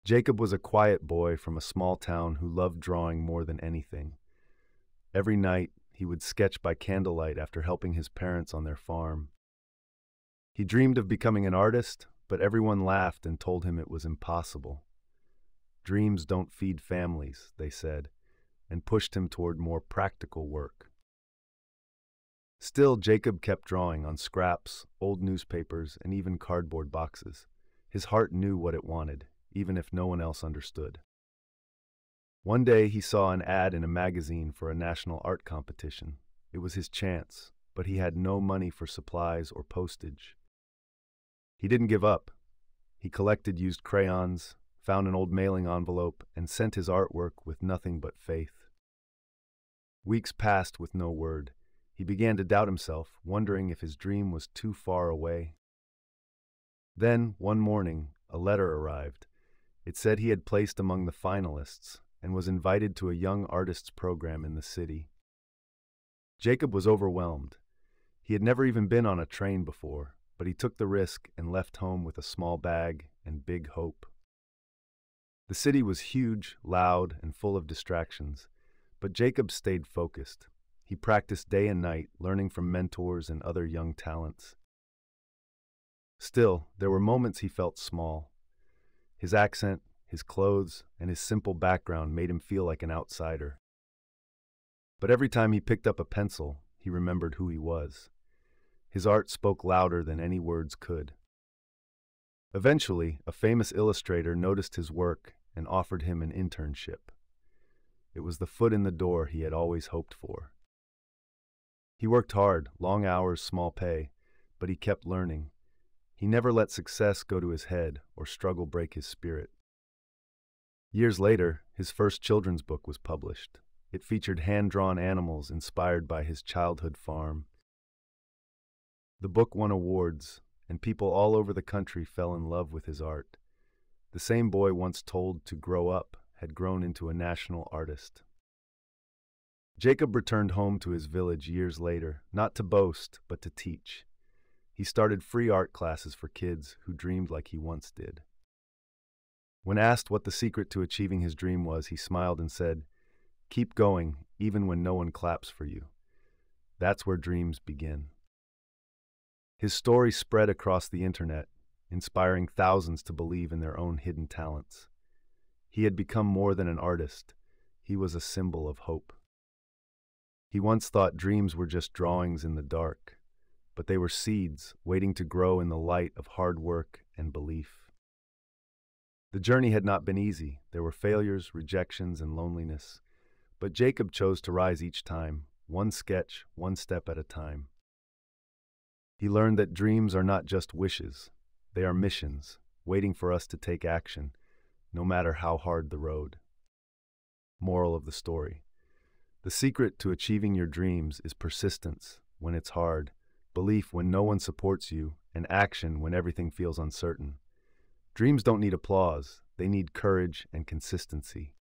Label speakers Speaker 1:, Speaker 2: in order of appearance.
Speaker 1: Jacob was a quiet boy from a small town who loved drawing more than anything. Every night, he would sketch by candlelight after helping his parents on their farm. He dreamed of becoming an artist, but everyone laughed and told him it was impossible. Dreams don't feed families, they said, and pushed him toward more practical work. Still, Jacob kept drawing on scraps, old newspapers, and even cardboard boxes. His heart knew what it wanted, even if no one else understood. One day he saw an ad in a magazine for a national art competition. It was his chance, but he had no money for supplies or postage. He didn't give up. He collected used crayons, found an old mailing envelope, and sent his artwork with nothing but faith. Weeks passed with no word. He began to doubt himself, wondering if his dream was too far away. Then, one morning, a letter arrived. It said he had placed among the finalists and was invited to a young artists program in the city. Jacob was overwhelmed. He had never even been on a train before, but he took the risk and left home with a small bag and big hope. The city was huge, loud, and full of distractions, but Jacob stayed focused. He practiced day and night, learning from mentors and other young talents. Still, there were moments he felt small. His accent, his clothes, and his simple background made him feel like an outsider. But every time he picked up a pencil, he remembered who he was. His art spoke louder than any words could. Eventually, a famous illustrator noticed his work and offered him an internship. It was the foot in the door he had always hoped for. He worked hard, long hours, small pay, but he kept learning. He never let success go to his head or struggle break his spirit. Years later, his first children's book was published. It featured hand-drawn animals inspired by his childhood farm. The book won awards, and people all over the country fell in love with his art. The same boy once told to grow up had grown into a national artist. Jacob returned home to his village years later, not to boast, but to teach. He started free art classes for kids who dreamed like he once did. When asked what the secret to achieving his dream was, he smiled and said, "Keep going, even when no one claps for you. That's where dreams begin." His story spread across the internet, inspiring thousands to believe in their own hidden talents. He had become more than an artist. He was a symbol of hope. He once thought dreams were just drawings in the dark, but they were seeds waiting to grow in the light of hard work and belief. The journey had not been easy. There were failures, rejections, and loneliness. But Jacob chose to rise each time, one sketch, one step at a time. He learned that dreams are not just wishes. They are missions, waiting for us to take action, no matter how hard the road. Moral of the story: the secret to achieving your dreams is persistence when it's hard, belief when no one supports you, and action when everything feels uncertain. Dreams don't need applause, they need courage and consistency.